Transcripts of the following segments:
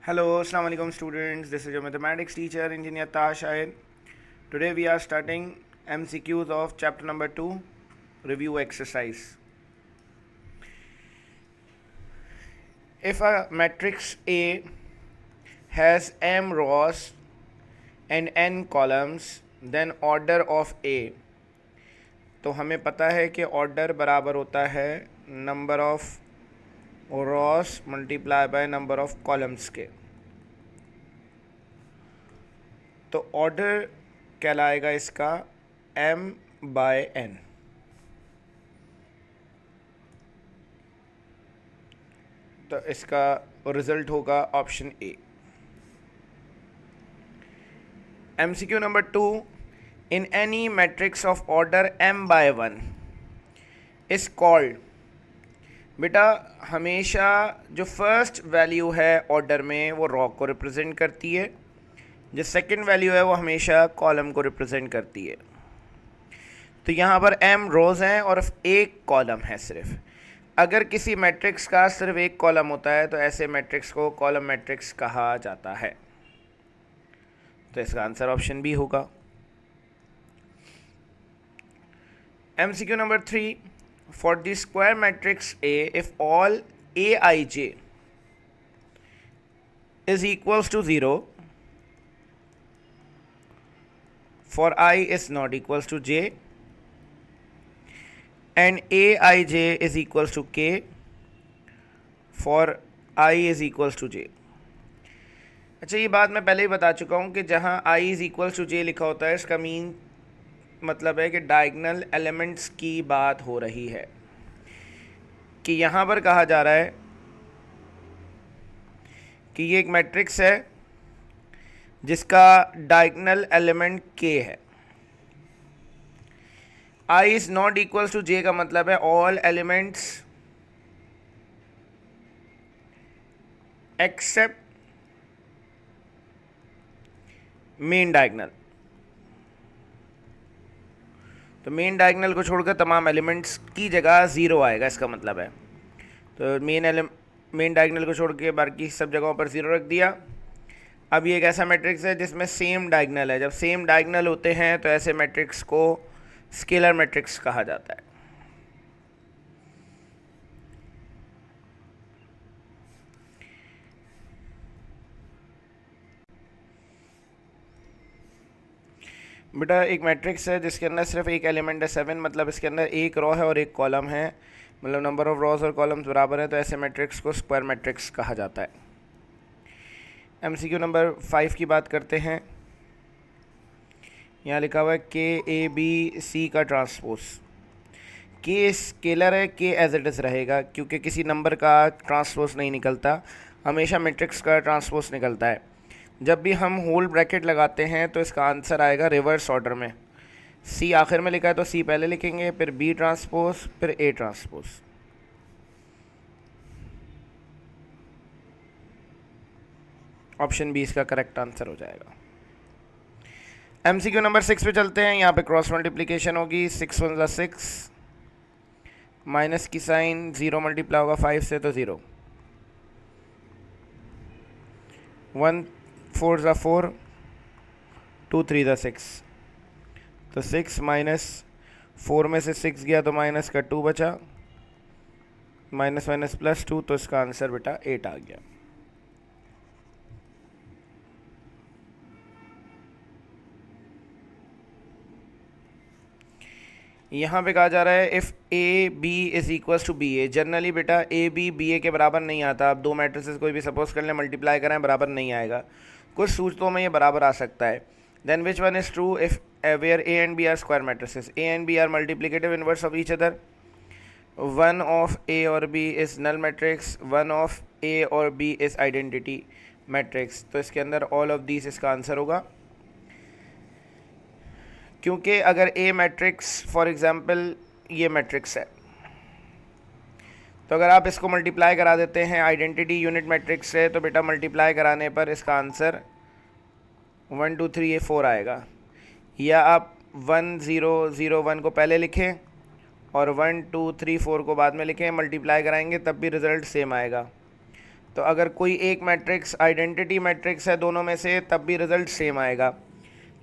Hello, Assalamu alaikum students. This is your mathematics teacher, Engineer Taha Shahid. Today we are starting MCQs of chapter number 2, review exercise. If a matrix A has m rows and n columns, then order of A. तो हमें पता है कि order बराबर होता है number of Ross multiply by number of columns के। तो ऑर्डर कहलाएगा इसका m बाय n। तो इसका रिजल्ट होगा option A. MCQ number 2, in any matrix of order m by 1 is called. बेटा हमेशा जो फर्स्ट वैल्यू है ऑर्डर में वो रो को रिप्रेजेंट करती है, जो सेकंड वैल्यू है वो हमेशा कॉलम को रिप्रेजेंट करती है। तो यहाँ पर m रोज़ हैं और एक कॉलम है सिर्फ। अगर किसी मैट्रिक्स का सिर्फ एक कॉलम होता है तो ऐसे मैट्रिक्स को कॉलम मैट्रिक्स कहा जाता है। तो इसका आंसर ऑप्शन बी होगा। MCQ number 3, for the square matrix A, if all aij is equals to 0, for I is not equals to j, and aij is equals to k, for I is equals to j। अच्छा, ये बात मैं पहले ही बता चुका हूँ कि जहाँ I is equals to j लिखा होता है इसका मीन मतलब है कि डायगोनल एलिमेंट्स की बात हो रही है। कि यहाँ पर कहा जा रहा है कि ये एक मैट्रिक्स है जिसका डायगोनल एलिमेंट k है। I is not equals to j का मतलब है all elements except main diagonal. तो मेन डायगोनल को छोड़कर तमाम एलिमेंट्स की जगह ज़ीरो आएगा, इसका मतलब है। तो मेन डायगोनल को छोड़ के बाकी सब जगहों पर ज़ीरो रख दिया। अब ये एक ऐसा मैट्रिक्स है जिसमें सेम डायगोनल है। जब सेम डायगोनल होते हैं तो ऐसे मैट्रिक्स को स्केलर मैट्रिक्स कहा जाता है। बेटा एक मैट्रिक्स है जिसके अंदर सिर्फ एक एलिमेंट है 7, मतलब इसके अंदर एक रो है और एक कॉलम है, मतलब नंबर ऑफ रोज और कॉलम्स बराबर है, तो ऐसे मैट्रिक्स को स्क्वायर मैट्रिक्स कहा जाता है। MCQ नंबर 5 की बात करते हैं। यहाँ लिखा हुआ है के ए बी सी का ट्रांसपोज। के स्केलर है, के एज इट इज़ रहेगा क्योंकि किसी नंबर का ट्रांसपोज नहीं निकलता, हमेशा मैट्रिक्स का ट्रांसपोज निकलता है। जब भी हम होल ब्रैकेट लगाते हैं तो इसका आंसर आएगा रिवर्स ऑर्डर में। सी आखिर में लिखा है तो सी पहले लिखेंगे, फिर बी ट्रांसपोज, फिर ए ट्रांसपोज। ऑप्शन बी इसका करेक्ट आंसर हो जाएगा। MCQ नंबर 6 पे चलते हैं। यहाँ पे क्रॉस मल्टीप्लिकेशन होगी। 6 1 ज़ा 6, माइनस की साइन, 0 मल्टीप्लाई होगा 5 से तो 0, 1 4 ज़ा 4, 2 3 ज़ा 6, तो 6 माइनस 4 में से 6 गया तो माइनस का 2 बचा, माइनस माइनस प्लस 2, तो इसका आंसर बेटा 8 आ गया। यहाँ पे कहा जा रहा है if A B is equals to B A. Generally बेटा ए बी बी ए के बराबर नहीं आता। आप दो मैट्रिसेस कोई भी सपोज कर लें, मल्टीप्लाई करें, बराबर नहीं आएगा। कुछ सूचतों में ये बराबर आ सकता है। Then which one is true if where A and B are square matrices, A and B are multiplicative inverse of each other, one of A और B is null matrix, one of A और B is identity matrix. तो इसके अंदर all of these इसका answer होगा। क्योंकि अगर A matrix for example ये मैट्रिक्स है, तो अगर आप इसको मल्टीप्लाई करा देते हैं आइडेंटिटी यूनिट मैट्रिक्स से, तो बेटा मल्टीप्लाई कराने पर इसका आंसर 1 2 3 ये 4 आएगा। या आप 1 0 0 1 को पहले लिखें और 1 2 3 4 को बाद में लिखें, मल्टीप्लाई कराएंगे तब भी रिज़ल्ट सेम आएगा। तो अगर कोई एक मैट्रिक्स आइडेंटिटी मैट्रिक्स है दोनों में से, तब भी रिजल्ट सेम आएगा।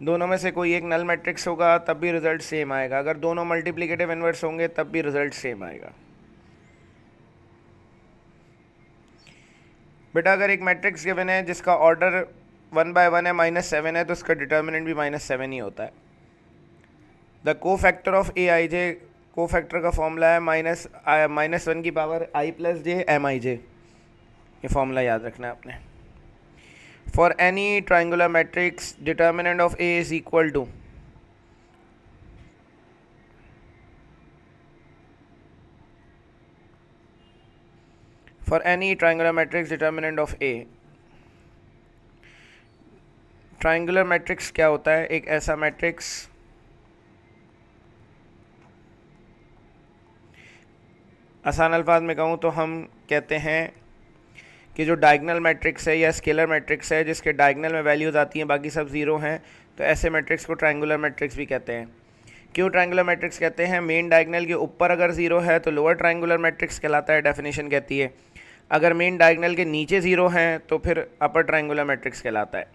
दोनों में से कोई एक नल मैट्रिक्स होगा तब भी रिजल्ट सेम आएगा। अगर दोनों मल्टीप्लिकेटिव इन्वर्स होंगे तब भी रिजल्ट सेम आएगा। बेटा अगर एक मैट्रिक्स गिवन है जिसका ऑर्डर 1 बाय 1 है -7 है, तो उसका डिटर्मिनेंट भी -7 ही होता है। द को फैक्टर ऑफ ए आई जे, को फैक्टर का फॉर्मूला है -1 की power i plus j m i j. ये फॉर्मूला याद रखना है आपने। For any triangular matrix determinant of A is equal to, for any triangular matrix determinant of A. Triangular matrix क्या होता है? एक ऐसा मैट्रिक्स आसान अल्फाज में कहूँ तो हम कहते हैं कि जो डायगनल मैट्रिक्स है या स्केलर मैट्रिक्स है जिसके डायगनल में वैल्यूज़ आती हैं बाकी सब ज़ीरो हैं, तो ऐसे मैट्रिक्स को ट्रायंगुलर मैट्रिक्स भी कहते हैं। क्यों ट्रायंगुलर मैट्रिक्स कहते हैं? मेन डायगनल के ऊपर अगर ज़ीरो है तो लोअर ट्रायंगुलर मैट्रिक्स कहलाता है, डेफिनेशन कहती है। अगर मेन डायगनल के नीचे ज़ीरो हैं तो फिर अपर ट्रायंगुलर मैट्रिक्स कहलाता है।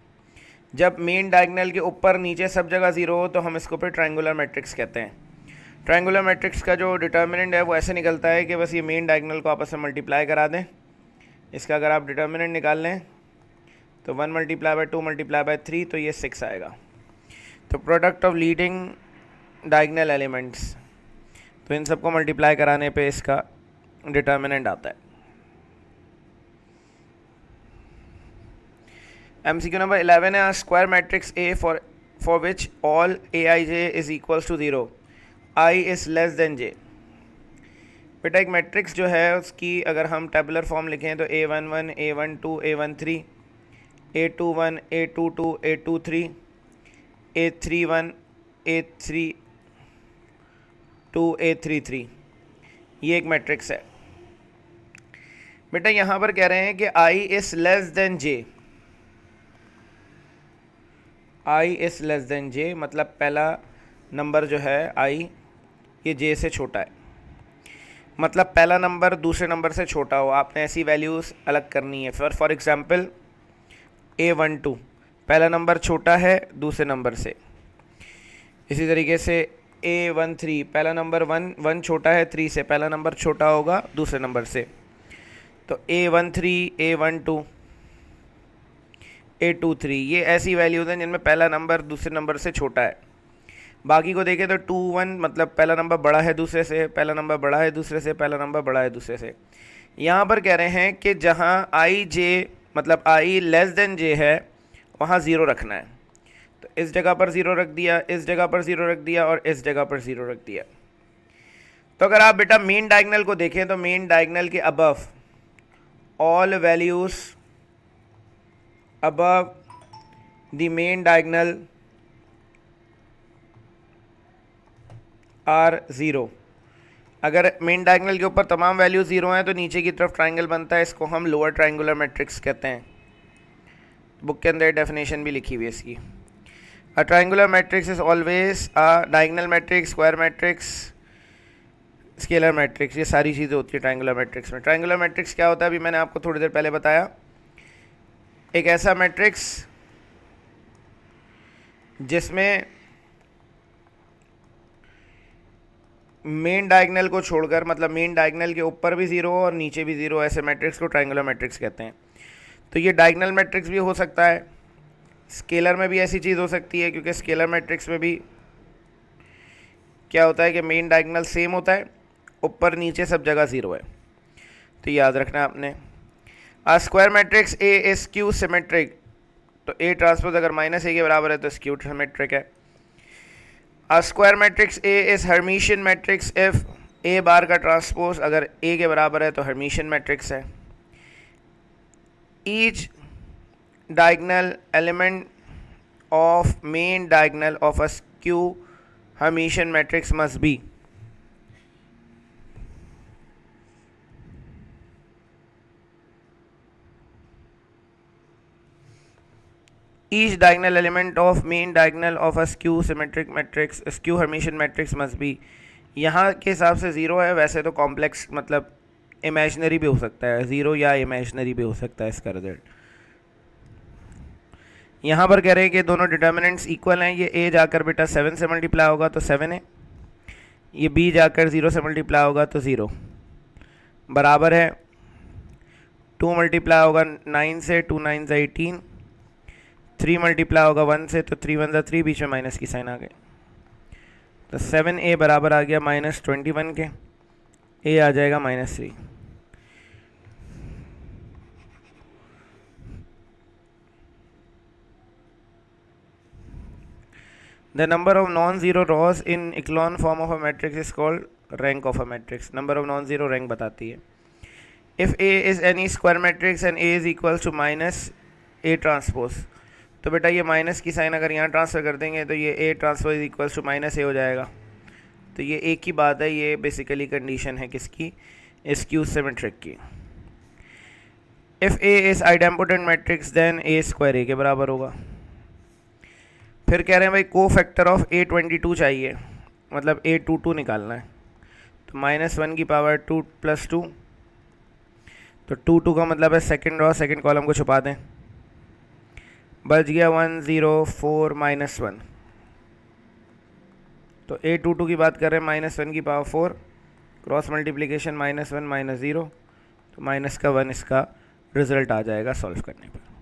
जब मेन डायगनल के ऊपर नीचे सब जगह ज़ीरो हो तो हम इसको फिर ट्रायंगुलर मैट्रिक्स कहते हैं। ट्रायंगुलर मैट्रिक्स का जो डिटर्मिनेंट है वो ऐसे निकलता है कि बस ये मेन डायगनल को आपस में मल्टीप्लाई करा दें। इसका अगर आप डिटर्मिनेंट निकाल लें तो 1 × 2 × 3, तो ये 6 आएगा। तो product of leading diagonal elements, तो इन सबको मल्टीप्लाई कराने पे इसका डिटर्मिनेंट आता है। MCQ नंबर 11 है, square matrix A for which all Aij is equals to 0, I is less than J। बेटा एक मैट्रिक्स जो है उसकी अगर हम टेबुलर फॉर्म लिखें तो A11, A12, A13, A21, A22, A23, A31, A32, A33, ये एक मैट्रिक्स है। बेटा यहाँ पर कह रहे हैं कि I is less than J। I is less than J मतलब पहला नंबर जो है I ये J से छोटा है, मतलब पहला नंबर दूसरे नंबर से छोटा हो। आपने ऐसी वैल्यूज़ अलग करनी है। फॉर एग्ज़ाम्पल A12 पहला नंबर छोटा है दूसरे नंबर से। इसी तरीके से A13 पहला नंबर 1 छोटा है 3 से, पहला नंबर छोटा होगा दूसरे नंबर से। तो A13, A12, A23 ये ऐसी वैल्यूज़ हैं जिनमें पहला नंबर दूसरे नंबर से छोटा है। बाकी को देखें तो 2, 1 मतलब पहला नंबर बड़ा है दूसरे से, पहला नंबर बड़ा है दूसरे से, पहला नंबर बड़ा है दूसरे से। यहाँ पर कह रहे हैं कि जहाँ I J मतलब I लेस देन J है वहाँ ज़ीरो रखना है। तो इस जगह पर ज़ीरो रख दिया, इस जगह पर ज़ीरो रख दिया और इस जगह पर ज़ीरो रख दिया। तो अगर आप बेटा मेन डायगनल को देखें तो मेन डायगनल के above all values above the main diagonal are zero. अगर मेन डायगनल के ऊपर तमाम वैल्यू ज़ीरो हैं तो नीचे की तरफ ट्रायंगल बनता है, इसको हम लोअर ट्रायंगुलर मैट्रिक्स कहते हैं। बुक के अंदर डेफिनेशन भी लिखी हुई है इसकी। A triangular matrix is always a diagonal matrix, square matrix, scalar matrix, ये सारी चीज़ें होती है ट्रायंगुलर मैट्रिक्स में। ट्रायंगुलर मैट्रिक्स क्या होता है? अभी मैंने आपको थोड़ी देर पहले बताया, एक ऐसा मैट्रिक्स जिसमें मेन डायगनल को छोड़कर मतलब मेन डायगनल के ऊपर भी ज़ीरो और नीचे भी ज़ीरो, ऐसे मैट्रिक्स को ट्रायंगुलर मैट्रिक्स कहते हैं। तो ये डायगनल मैट्रिक्स भी हो सकता है, स्केलर में भी ऐसी चीज़ हो सकती है, क्योंकि स्केलर मैट्रिक्स में भी क्या होता है कि मेन डायगनल सेम होता है, ऊपर नीचे सब जगह ज़ीरो है। तो याद रखना आपने। A square matrix A is skew symmetric, तो A ट्रांसपोज अगर -A के बराबर है तो स्क्यू सिमेट्रिक है। A square matrix A is Hermitian matrix if A bar का ट्रांसपोज अगर A के बराबर है तो हर्मिशियन मैट्रिक्स है। Each diagonal element of main diagonal of a skew Hermitian matrix must be. Each diagonal element of main diagonal of a skew symmetric matrix, skew Hermitian matrix must be। यहाँ के हिसाब से zero है, वैसे तो complex मतलब imaginary भी हो सकता है, 0 या इमेजनरी भी हो सकता है इसका रिजल्ट। यहाँ पर कह रहे हैं कि दोनों डिटर्मिनेंट्स इक्वल हैं। ये a जाकर बेटा 7 से मल्टीप्लाई होगा तो 7 है, ये b जाकर 0 से मल्टीप्लाई होगा तो 0, बराबर है 2 मल्टीप्लाई होगा 9 से, 2 9 से 18, 3 मल्टीप्लाई होगा 1 से तो 3 1 3, बीच में माइनस की साइन आ गई, तो 7a बराबर आ गया -21 के, a आ जाएगा -3। The number of non-zero rows in echelon form of a matrix is called rank of a matrix. Number of non-zero rank बताती है। If A is any square matrix and A is equals to minus A transpose, तो बेटा ये minus की sign अगर यहाँ transfer कर देंगे तो ये A transpose equals to -A हो जाएगा। तो ये एक ही बात है, ये बेसिकली कंडीशन है किसकी, इस क्यू सिमेट्रिक की। If A is idempotent matrix then A square A के बराबर होगा। फिर कह रहे हैं भाई को फैक्टर ऑफ A22 चाहिए, मतलब A22 निकालना है, तो -1 की पावर 2 + 2, तो 2 2 का मतलब है सेकंड रो सेकंड कॉलम को छुपा दें, बच गया 1 0 4 -1। तो A22 की बात कर रहे हैं, -1 की पावर 4, क्रॉस मल्टीप्लिकेशन -1 -0, तो -1 इसका रिजल्ट आ जाएगा सॉल्व करने पर।